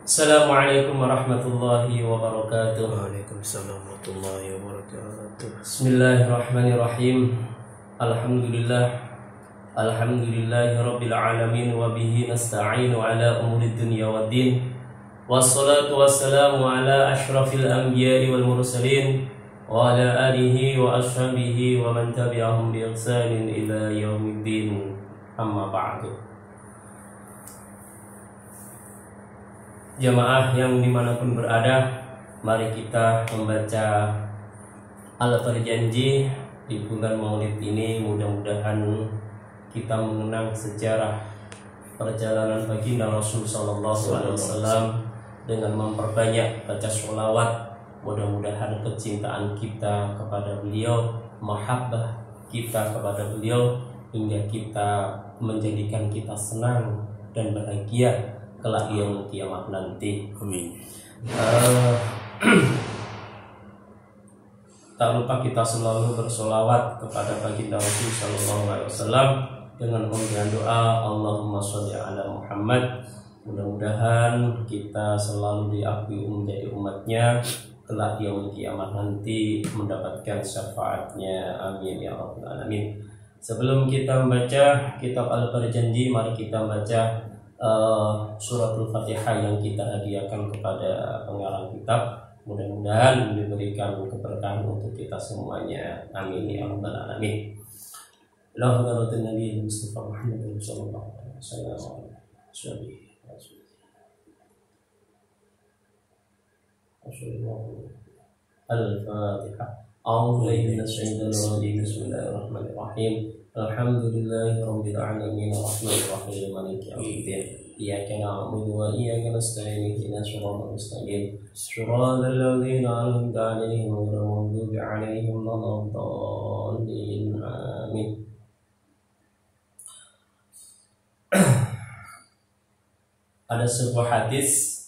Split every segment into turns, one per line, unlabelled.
Assalamualaikum warahmatullahi wabarakatuh.
Waalaikumsalam warahmatullahi wabarakatuh.
Bismillahirrahmanirrahim. Alhamdulillahi rabbil alamin wa bihi nasta'inu ala umuri dunya waddin. Wassalatu wassalamu ala asyrafil anbiya'i wal mursalin wa ala alihi wa ashabihi wa man tabi'ahum bi ihsanin ila yaumiddin. Amma ba'du. Jamaah yang dimanapun berada, mari kita membaca Al-Berjanji di bulan Maulid ini. Mudah-mudahan kita mengenang sejarah perjalanan baginda Rasul Sallallahu Alaihi Wasallam dengan memperbanyak baca sholawat. Mudah-mudahan kecintaan kita kepada beliau, mahabbah kita kepada beliau, hingga kita menjadikan kita senang dan bahagia kelak yaumul kiamat nanti.
Amin.
Tak lupa kita selalu bersolawat kepada baginda Rasul Sallallahu Alaihi Wasallam dengan memberikan doa Allahumma sholli ala Muhammad. Mudah-mudahan kita selalu diakui menjadi umatnya kelak yaumul kiamat nanti, mendapatkan syafaatnya. Amin ya rabbal alamin. Sebelum kita membaca kitab Al-Berjanji, mari kita membaca suratul Fatihah yang kita hadiahkan kepada pengarang kitab. Mudah-mudahan diberikan keberkahan untuk kita semuanya. Amin ya rabbal alamin. La hadratin Nabi Mustafa Muhammad sallallahu alaihi wasallam. Al-Fatihah. A'udzu billahi minasyaitonir rajim. Bismillahirrahmanirrahim. Alhamdulillahi rabbil alamin arrahmanir rahim maliki yaumiddin. Iyyaka na'budu wa iyyaka nasta'in ihdinas siratal mustaqim siratal ladzina an'amta 'alaihim ghairil maghdubi 'alaihim waladdallin. Amin. Ada sebuah hadis,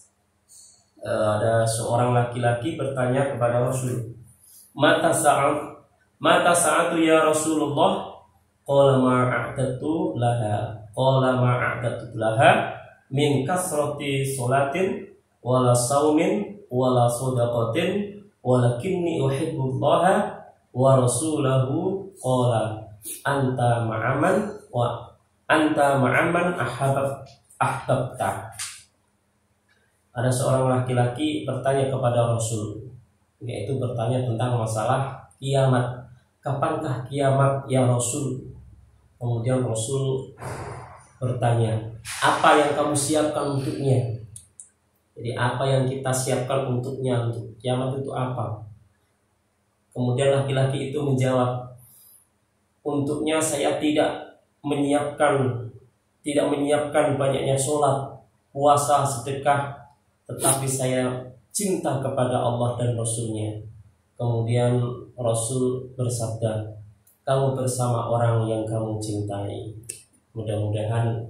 ada seorang laki-laki bertanya kepada Rasul, Mata sa'atu ya Rasulullah? Qala ma'a'datu laha min kasrati sholatin wala saumin wala shadaqatin walakinni uhibbullaha wa rasulahu. Qala anta ma'aman ahbabta. Ada seorang laki-laki bertanya kepada Rasul, yaitu bertanya tentang masalah kiamat. Kapankah kiamat ya Rasul? Kemudian Rasul bertanya, apa yang kamu siapkan untuknya? Jadi apa yang kita siapkan untuknya, untuk kiamat itu apa? Kemudian laki-laki itu menjawab, untuknya saya tidak menyiapkan banyaknya sholat, puasa, sedekah, tetapi saya cinta kepada Allah dan Rasulnya. Kemudian Rasul bersabda, kamu bersama orang yang kamu cintai. Mudah-mudahan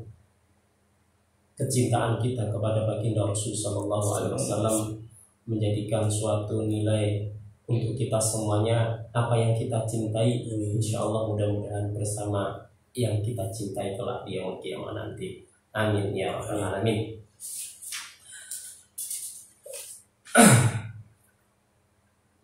kecintaan kita kepada baginda Rasul Sallallahu Alaihi Wasallam menjadikan suatu nilai untuk kita semuanya. Apa yang kita cintai, insya Allah mudah-mudahan bersama yang kita cintai kelak di yaumul kiamat nanti. Amin ya rabbal alamin.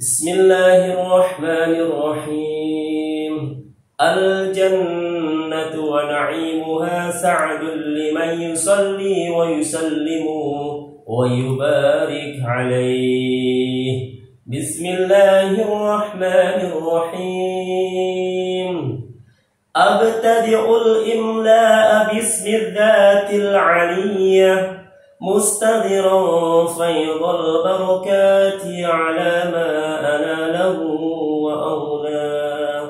Bismillahirrahmanirrahim. Al-jannatu wa na'imuha sa'dun liman yusalli wa yusallimu wa yubarik alaih. Bismillahirrahmanirrahim. Abtadi'ul imla'a bismi dzatil 'aliyyah mustadhiran faydal barakati 'ala ma analah wa awla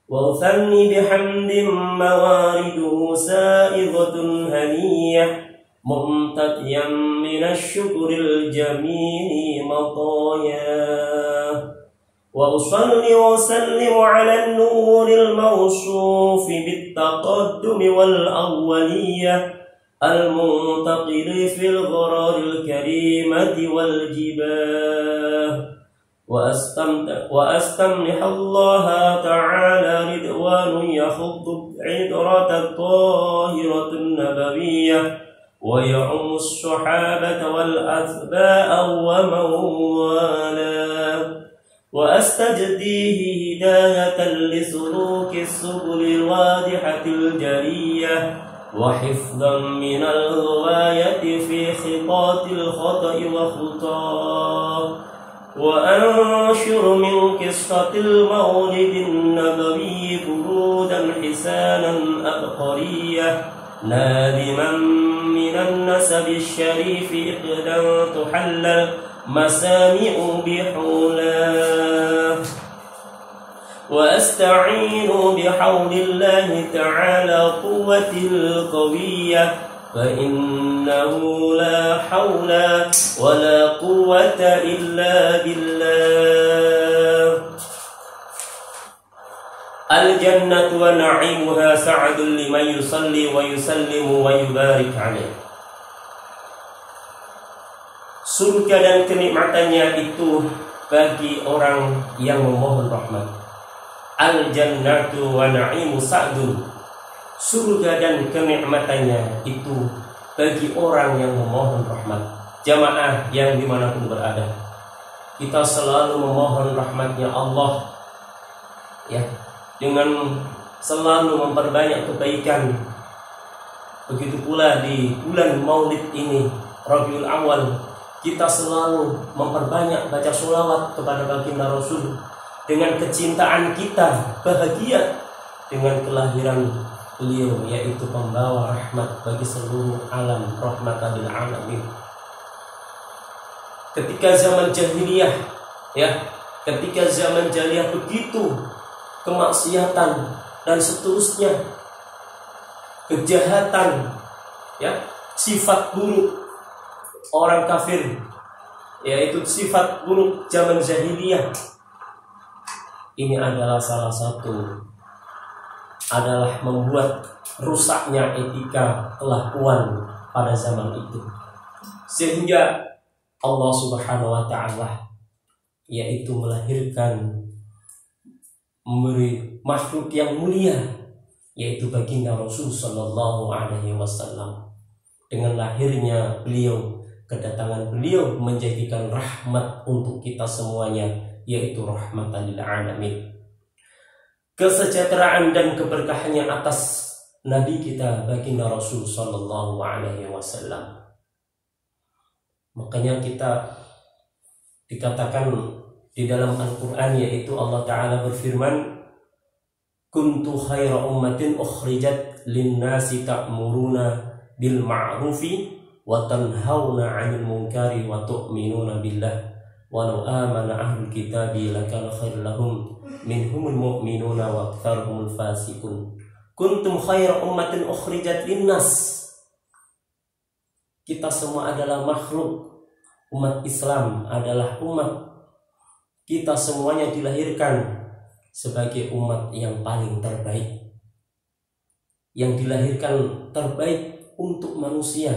wa uthanni bihamdin mawariduhu sa'idatun haniyah mumtatiyan minasy syukril jamili mataya wa usalli wa usallimu 'ala an-nuril mawsuf bit-taqaddum wal awwaliyah al-muntaqili fil ghararil karimati wal jibah wa astamnih Allah ta'ala ridwanu yakhuddu 'idratat tahiratun nabawiyyah ويعم الصحابة والأتباع ومن والاه وأستجديه هداية لسلوك السبل الواضحة الجلية وحفظا من الغواية في خطاط الخطأ وخطاه وأنشر من قصة المولد النبوي برودا حسانا أبقرية نادما من النسب الشريف إقدا تحلل مسامع بحولاه وأستعين بحول الله تعالى قوة القوية فإنه لا حول ولا قوة إلا بالله الجنة ونعيمها سعد لمن يصلي ويسلم ويبارك عليه. Surga dan kenikmatannya itu bagi orang yang memohon rahmat. Al-jannatu wa na'imu sa'dun. Surga dan kenikmatannya itu bagi orang yang memohon rahmat. Jamaah yang dimanapun berada, kita selalu memohon rahmatnya Allah, ya, dengan selalu memperbanyak kebaikan. Begitu pula di bulan Maulid ini, Rabiul Awal, kita selalu memperbanyak baca sholawat kepada baginda Rasul. Dengan kecintaan kita bahagia dengan kelahiran beliau, yaitu pembawa rahmat bagi seluruh alam, rahmatan lil alamin. Ketika zaman jahiliyah, ya, ketika zaman jahiliyah begitu kemaksiatan dan seterusnya, kejahatan, ya, sifat buruk orang kafir, yaitu sifat buruk zaman jahiliyah. Ini adalah salah satu adalah membuat rusaknya etika kelakuan pada zaman itu, sehingga Allah Subhanahu wa ta'ala yaitu melahirkan, memberi makhluk yang mulia, yaitu baginda Rasul sallallahu alaihi wasallam. Dengan lahirnya beliau, kedatangan beliau menjadikan rahmat untuk kita semuanya, yaitu rahmatan lil alamin. Kesejahteraan dan keberkahannya atas Nabi kita baginda Rasul sallallahu alaihi wasallam. Makanya kita dikatakan di dalam Al-Qur'an, yaitu Allah Ta'ala berfirman, kuntu khaira ummatin ukhrijat lin-nasi ta'muruna bil ma'rufi wa tanhauna 'anil munkari wa tu'minuna billah walau amana ahlul kitabi lakana khairan lahum minhumul mu'minuna wa aktsaruhumul fasiqun. Kuntum khaira ummatin ukhrijat linnas. Kita semua adalah makhluk. Umat Islam adalah umat. Kita semuanya dilahirkan sebagai umat yang paling terbaik, yang dilahirkan terbaik untuk manusia,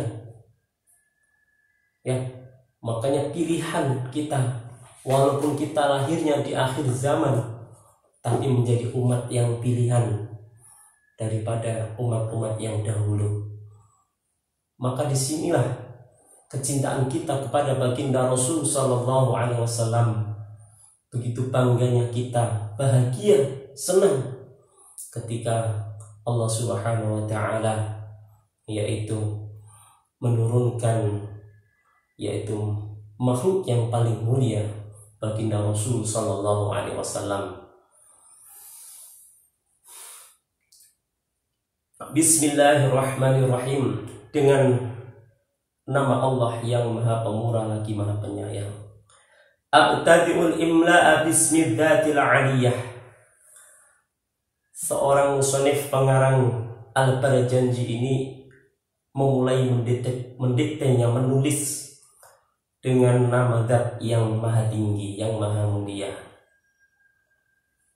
ya. Makanya pilihan kita, walaupun kita lahirnya di akhir zaman, tapi menjadi umat yang pilihan daripada umat-umat yang dahulu. Maka disinilah kecintaan kita kepada baginda Rasul sallallahu alaihi wasallam. Begitu bangganya kita, bahagia, senang ketika Allah Subhanahu wa ta'ala yaitu menurunkan, yaitu makhluk yang paling mulia, baginda Rasul sallallahu alaihi wasallam. Bismillahirrahmanirrahim. Dengan nama Allah yang Maha Pemurah lagi Maha Penyayang. Abtadi'ul imla'a bismi dzatil 'aliyah. Seorang musannif pengarang Al-Barjanji ini memulai mendiktenya, menulis dengan nama Zat yang Maha Tinggi, yang Maha Mulia,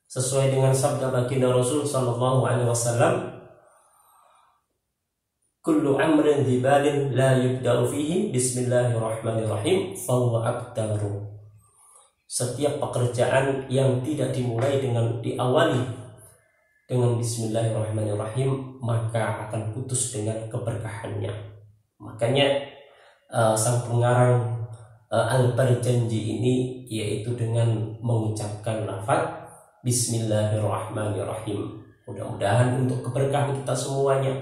sesuai dengan sabda baginda Rasul sallallahu alaihi wasallam, kullu amrin dzibalin la yubda'u fihi bismillahirrahmanirrahim fahuwa abtaru. Setiap pekerjaan yang tidak dimulai dengan diawali dengan bismillahirrahmanirrahim, maka akan putus dengan keberkahannya. Makanya sang pengarang Al-Barjanji ini yaitu dengan mengucapkan lafaz Bismillahirrahmanirrahim. Mudah-mudahan untuk keberkahan kita semuanya.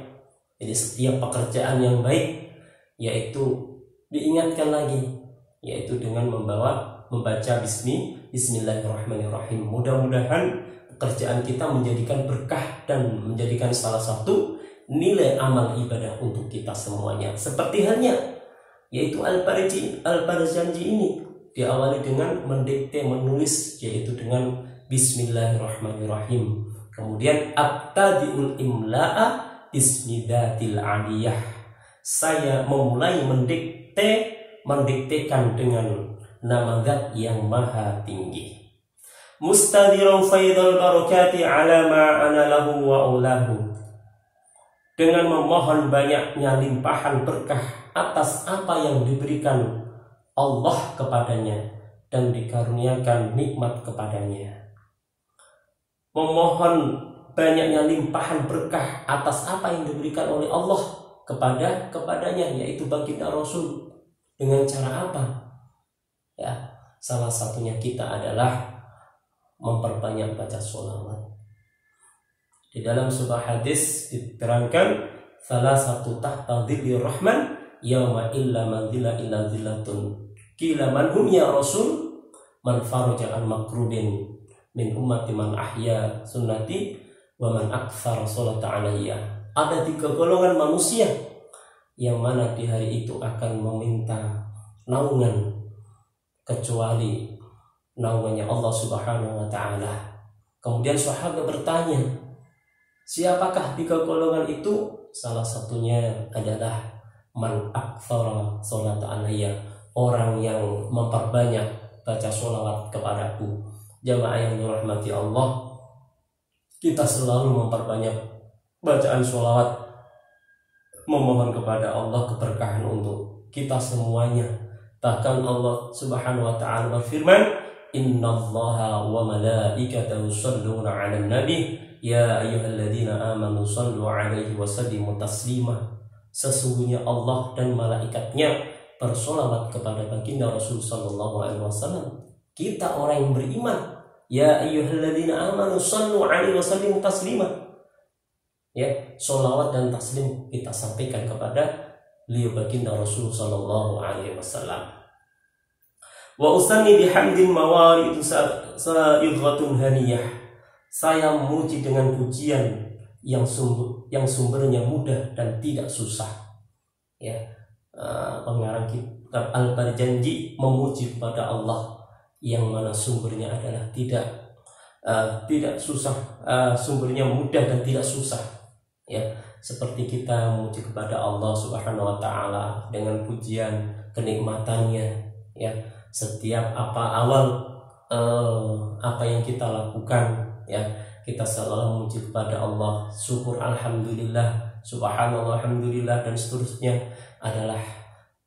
Jadi setiap pekerjaan yang baik yaitu diingatkan lagi, yaitu dengan membaca Bismillahirrahmanirrahim. Mudah-mudahan pekerjaan kita menjadikan berkah dan menjadikan salah satu nilai amal ibadah untuk kita semuanya. Seperti halnya yaitu Al-Barjanji ini diawali dengan menulis yaitu dengan Bismillahirrahmanirrahim. Kemudian abtadiul imla'a bismidatil aliyah. Saya memulai mendiktekan dengan nama Zat yang maha tinggi. Mustadiran faidal barakati ala ma'ana lahu wa ulahu. Dengan memohon banyaknya limpahan berkah atas apa yang diberikan Allah kepadanya dan dikaruniakan nikmat kepadanya. Memohon banyaknya limpahan berkah atas apa yang diberikan oleh Allah kepadanya, yaitu baginda Rasul. Dengan cara apa? Ya, salah satunya kita adalah memperbanyak baca sholawat. Di dalam sebuah hadis diterangkan salah satu tahta dzillir rahman yauma illa manzila illa zillatun. Qila man hum ya Rasul? Man faraja an makrubin min ummati man ahya sunnati wa man aktsara sholata alayya. Ada 3 golongan manusia yang mana di hari itu akan meminta naungan kecuali naungannya Allah Subhanahu wa taala. Kemudian sahabat bertanya, siapakah 3 golongan itu? Salah satunya adalah man aktsara sholata alayya, orang yang memperbanyak baca sholawat kepadaku. Jamaah yang dirahmati Allah, kita selalu memperbanyak bacaan sholawat, memohon kepada Allah keberkahan untuk kita semuanya. Bahkan Allah Subhanahu wa taala berfirman, innallaha wa malaikatahu yusholluna 'alan nabi ya ayyuhalladzina amanu shallu 'alaihi wa sallimu taslima. Sesungguhnya Allah dan malaikatnya bersolawat kepada baginda Rasul sallallahu alaihi wasallam. Kita orang yang beriman, ya ayyuhalladzina amanu shallu 'alaihi wa sallimu taslima. Ya, solawat dan taslim kita sampaikan kepada beliau baginda Rasul sallallahu alaihi wasallam. Wa usanni bihamdin mawarid sa'idhatun haniyah. Saya memuji dengan pujian yang sumbernya mudah dan tidak susah. Ya, pengarang kitab Al-Barjanji memuji kepada Allah yang mana sumbernya adalah tidak susah, sumbernya mudah dan tidak susah. Ya, seperti kita memuji kepada Allah Subhanahu wa taala dengan pujian kenikmatannya. Ya, setiap apa yang kita lakukan, ya, kita selalu memuji kepada Allah, syukur alhamdulillah, subhanallah, alhamdulillah, dan seterusnya adalah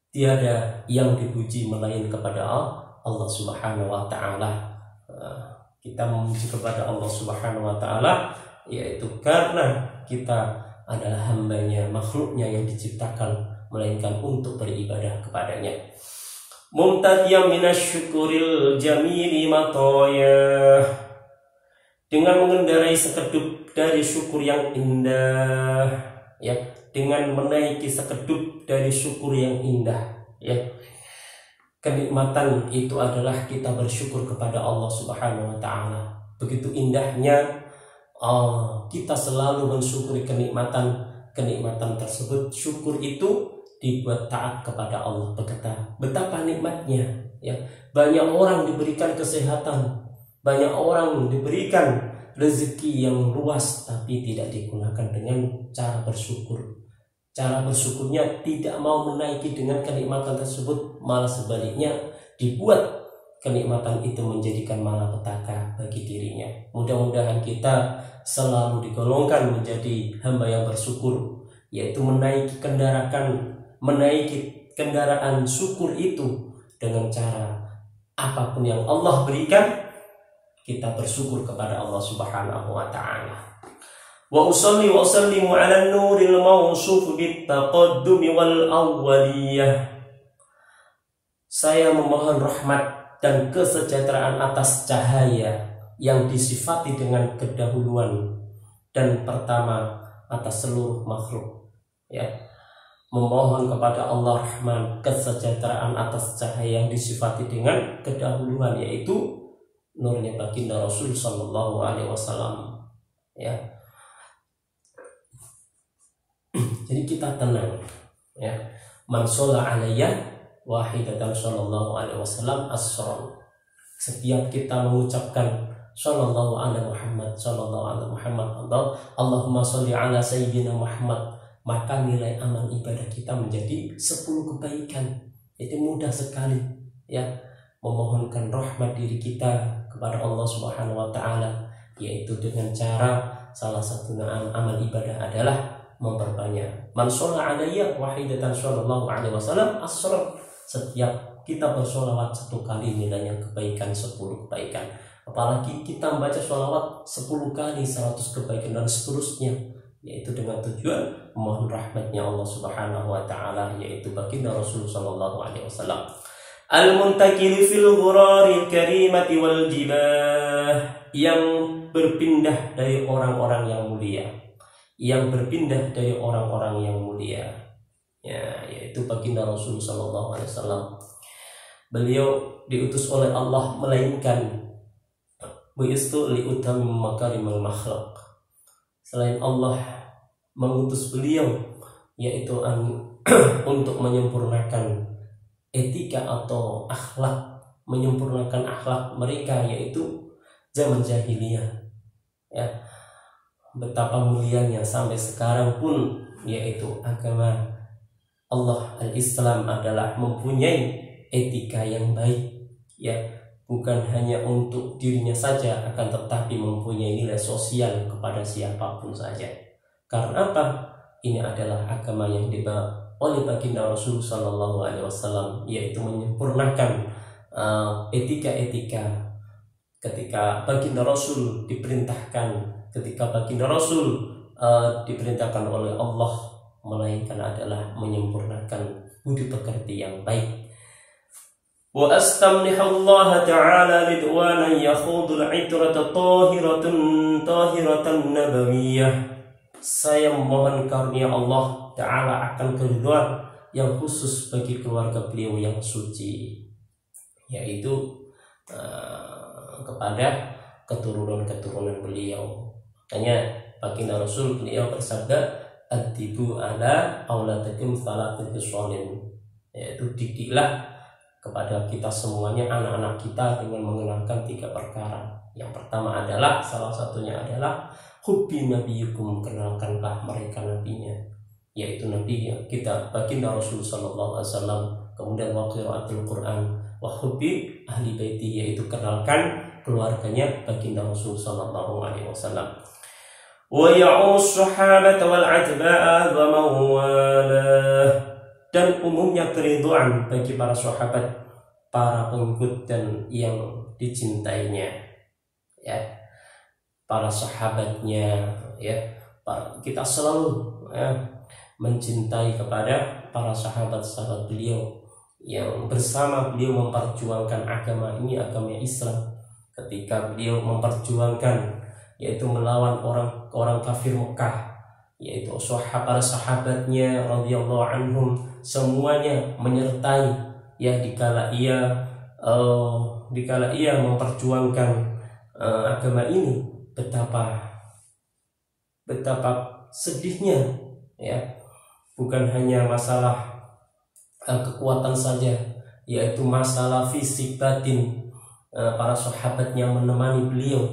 tiada yang dipuji melainkan kepada Allah Subhanahu wa taala. Kita memuji kepada Allah Subhanahu wa taala yaitu karena kita adalah hambanya, makhluknya yang diciptakan melainkan untuk beribadah kepadanya. Mumtadiyam minasyukuril jamili matoya, dengan mengendarai sekedup dari syukur yang indah, ya, dengan menaiki sekedup dari syukur yang indah, ya. Kenikmatan itu adalah kita bersyukur kepada Allah Subhanahu wa taala. Begitu indahnya kita selalu mensyukuri kenikmatan tersebut. Syukur itu dibuat taat kepada Allah. Betapa nikmatnya, ya. Banyak orang diberikan kesehatan, banyak orang diberikan rezeki yang luas, tapi tidak digunakan dengan cara bersyukur. Cara bersyukurnya tidak mau menaiki dengan kenikmatan tersebut, malah sebaliknya dibuat kenikmatan itu menjadikan malapetaka bagi dirinya. Mudah-mudahan kita selalu digolongkan menjadi hamba yang bersyukur, yaitu menaiki kendaraan syukur itu dengan cara apapun yang Allah berikan, kita bersyukur kepada Allah Subhanahu wa taala. Wa usalli wa usallimu ala nuril mawsuf bittaqaddumi wal awwaliyah. Saya memohon rahmat dan kesejahteraan atas cahaya yang disifati dengan kedahuluan dan pertama atas seluruh makhluk. Ya, memohon kepada Allah Rahman kesejahteraan atas cahaya yang disifati dengan kedahuluan, yaitu nurnya baginda Rasul Sallallahu Alaihi Wasallam. Ya, jadi kita tenang. Ya, man sholla alayya wahidatan sallallahu alaihi wasallam asron. Setiap kita mengucapkan sallallahu alaihi Muhammad, sallallahu alaihi Muhammad, Allahumma sholli ala sayyidina Muhammad, maka nilai amal ibadah kita menjadi 10 kebaikan. Itu mudah sekali, ya, memohonkan rahmat diri kita kepada Allah Subhanahu wa taala, yaitu dengan cara salah satu amal ibadah adalah memperbanyak. Man sholla alayya wahidatan sallallahu alaihi wasallam asron. Setiap kita bersolawat 1 kali nilainya kebaikan 10 kebaikan. Apalagi kita membaca sholawat 10 kali 100 kebaikan dan seterusnya, yaitu dengan tujuan memohon rahmatnya Allah Subhanahu wa taala, yaitu baginda Rasul sallallahu alaihi wasallam. Al-muntakil fil ghurari karimati wal jibah, yang berpindah dari orang-orang yang mulia, yang berpindah dari orang-orang yang mulia, ya, yaitu baginda Rasul sallallahu alaihi wasallam. Beliau diutus oleh Allah melainkan bu'istu li utamim makarimul makhluk. Selain Allah mengutus beliau, yaitu untuk menyempurnakan etika atau akhlak, menyempurnakan akhlak mereka, yaitu zaman jahiliyah. Ya, betapa mulianya sampai sekarang pun, yaitu agama Allah al-Islam adalah mempunyai etika yang baik, ya, bukan hanya untuk dirinya saja, akan tetapi mempunyai nilai sosial kepada siapapun saja. Karena apa? Ini adalah agama yang dibawa oleh baginda Rasul sallallahu alaihi wasallam, yaitu menyempurnakan etika-etika. Ketika baginda Rasul diperintahkan, ketika baginda Rasul diperintahkan oleh Allah, melainkan adalah menyempurnakan budi pekerti yang baik. Wa astamlihu Allah ta'ala ridwanan yakhudul itrata tahiratan nabawiyah. Saya memohon karunia Allah ta'ala akan keridhaan yang khusus bagi keluarga beliau yang suci, yaitu kepada keturunan-keturunan beliau. Makanya baginda Rasul beliau bersabda, "Adibu ala auladakum salatul hiswalin," yaitu didiklah kepada kita semuanya, anak-anak kita, dengan mengenalkan 3 perkara. Yang pertama adalah, salah satunya adalah hubbi nabiyukum, kenalkanlah mereka nabinya, yaitu nabi kita baginda Rasul sallallahu alaihi wasallam. Kemudian wa qiraatul Quran, wa hubbi ahli baiti, yaitu kenalkan keluarganya baginda Rasul sallallahu alaihi wasallam. Wa ya'us sahabata wal atba'a wa mawalah, dan umumnya keridhaan bagi para sahabat, para pengikut dan yang dicintainya, ya, para sahabatnya, ya, kita selalu, ya, mencintai kepada para sahabat-sahabat beliau yang bersama beliau memperjuangkan agama ini, agama Islam. Ketika beliau memperjuangkan, yaitu melawan orang kafir Mekah, yaitu para sahabatnya radhiyallahu anhum semuanya menyertai, ya, dikala ia memperjuangkan agama ini, betapa sedihnya, ya, bukan hanya masalah kekuatan saja, yaitu masalah fisik batin. Para sahabatnya menemani beliau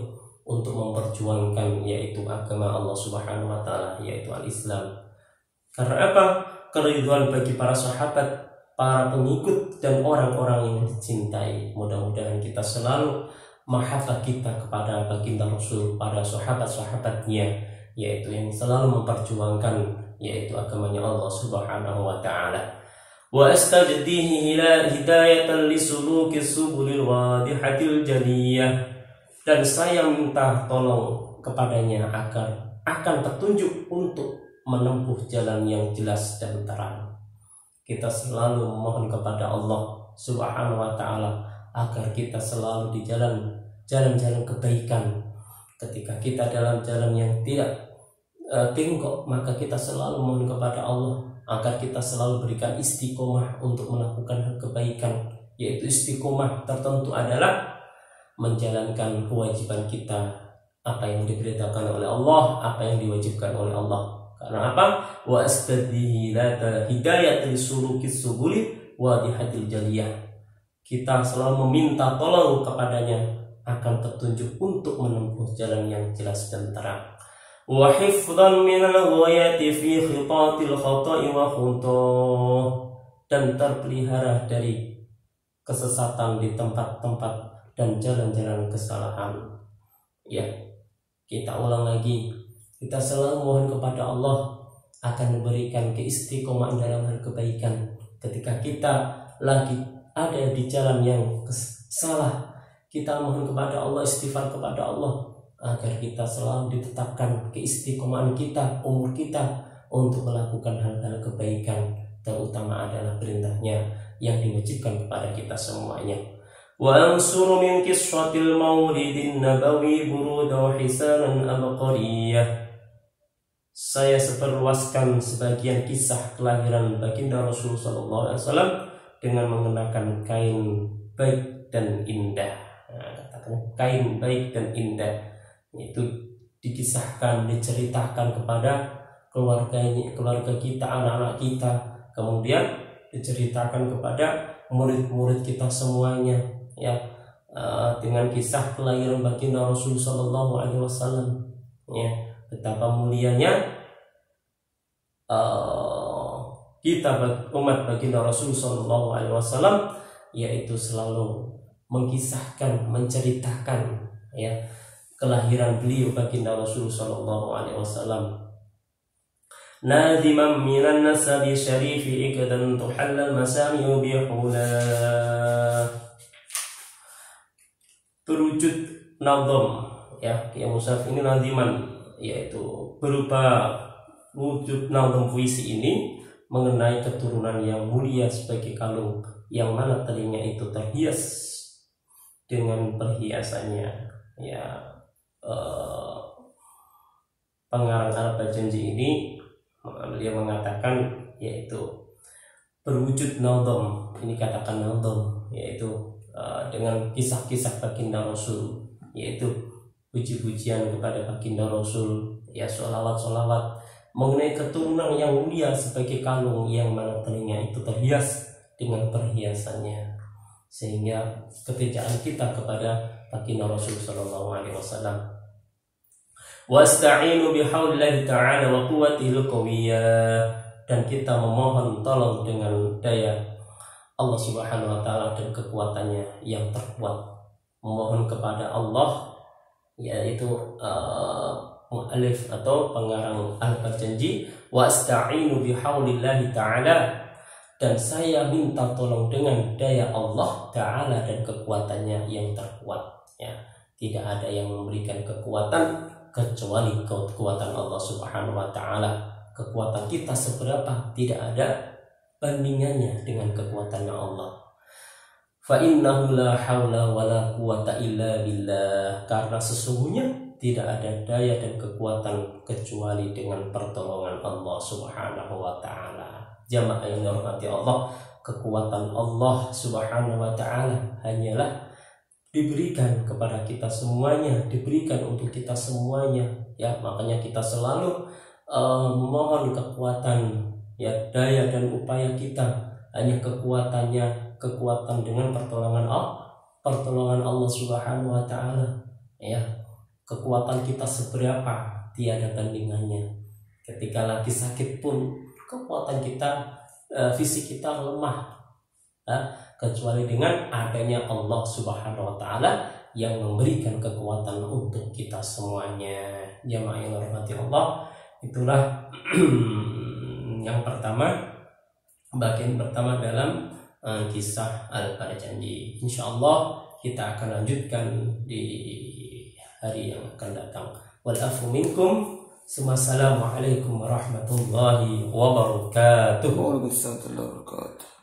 untuk memperjuangkan, yaitu agama Allah Subhanahu wa taala, yaitu al-Islam. Karena apa? Keridhaan bagi para sahabat, para pengikut dan orang-orang yang dicintai. Mudah-mudahan kita selalu mahabbah kita kepada baginda Rasul, pada sahabat-sahabatnya, yaitu yang selalu memperjuangkan, yaitu agamanya Allah Subhanahu wa taala. Wa astajdihi hidayatan lisuluki subulil wadihatil jaliyah, dan saya minta tolong kepadanya agar akan petunjuk untuk menempuh jalan yang jelas dan terang. Kita selalu memohon kepada Allah Subhanahu wa ta'ala agar kita selalu di jalan-jalan kebaikan. Ketika kita dalam jalan yang tidak bengkok, maka kita selalu mohon kepada Allah agar kita selalu berikan istiqomah untuk melakukan hal kebaikan, yaitu istiqomah tertentu adalah menjalankan kewajiban kita, apa yang diberitakan oleh Allah, apa yang diwajibkan oleh Allah. Karena apa? Wa astadhihi hidayatil sulukis subuli wa dihadil jaliyah. Kita selalu meminta tolong kepadanya akan petunjuk untuk menempuh jalan yang jelas dan terang. Wa hifdhan minal ghayati fi khitatil khata'i wa khutah, dan terpelihara dari kesesatan di tempat-tempat dan jalan-jalan kesalahan. Ya, kita ulang lagi. Kita selalu mohon kepada Allah akan memberikan keistiqomahan dalam hal kebaikan. Ketika kita lagi ada di jalan yang salah, kita mohon kepada Allah, istighfar kepada Allah agar kita selalu ditetapkan keistiqomahan kita, umur kita untuk melakukan hal-hal kebaikan, terutama adalah perintahnya yang diwajibkan kepada kita semuanya. Wa ansur min qissatil maulidin nabawi buruda hisanan abqariyah. Saya seperluaskan sebagian kisah kelahiran baginda Rasulullah SAW dengan mengenakan kain baik dan indah. Kain baik dan indah itu dikisahkan, diceritakan kepada keluarga kita, anak-anak kita, kemudian diceritakan kepada murid-murid kita semuanya, ya, dengan kisah kelahiran baginda Rasulullah SAW, ya, betapa mulianya kita umat baginda Rasulullah SAW, yaitu selalu mengkisahkan, menceritakan, ya, kelahiran beliau baginda Rasulullah SAW. Nadhiman minan nasabi syarifi ikadan tuhallal masami'u bihula. Berwujud nadham, ya, musaf ini nadhiman, yaitu berupa wujud nadham puisi ini mengenai keturunan yang mulia sebagai kalung yang mana telinga itu terhias dengan perhiasannya, ya. Pengarang Al-Bajanji ini beliau mengatakan yaitu berwujud nadham, ini katakan nadham, yaitu dengan kisah-kisah baginda Rasul, yaitu puji-pujian kepada baginda Rasul, ya, sholawat-sholawat mengenai keturunan yang mulia sebagai kalung yang mana telinga itu terhias dengan perhiasannya, sehingga ketijaan kita kepada baginda Rasul sallallahu alaihi wasallam. Wasta'inu bihaulillahi ta'ala wa quwwatihil qawiyyah, dan kita memohon tolong dengan daya Allah Subhanahu wa taala dan kekuatannya yang terkuat. Memohon kepada Allah, yaitu mu'allif atau pengarang Al-Bajanji, wasta'inu bihaulillahi ta'ala, dan saya minta tolong dengan daya Allah Ta'ala dan kekuatannya yang terkuat, ya. Tidak ada yang memberikan kekuatan kecuali kekuatan Allah Subhanahu wa Ta'ala. Kekuatan kita seberapa, tidak ada bandingannya dengan kekuatan Allah. Fa innahu la haula wala quwata illa billah, karena sesungguhnya tidak ada daya dan kekuatan kecuali dengan pertolongan Allah Subhanahu wa Ta'ala. Jamaah yang dirahmati Allah, kekuatan Allah Subhanahu wa Ta'ala hanyalah diberikan kepada kita semuanya, diberikan untuk kita semuanya, ya. Makanya kita selalu mohon kekuatan, ya, daya dan upaya kita hanya kekuatan dengan pertolongan Allah Subhanahu wa Ta'ala, ya. Kekuatan kita seberapa tiada bandingannya. Ketika lagi sakit pun kekuatan kita, fisik kita lemah, kecuali dengan adanya Allah Subhanahu wa Ta'ala yang memberikan kekuatan untuk kita semuanya. Jamaah yang dirahmati Allah, itulah yang pertama, bagian pertama dalam kisah Al-Bajanji. Insyaallah kita akan lanjutkan di hari yang akan datang. Wal afu minkum, Assalamualaikum warahmatullahi wabarakatuh.
Waalaikumsalam warahmatullahi wabarakatuh.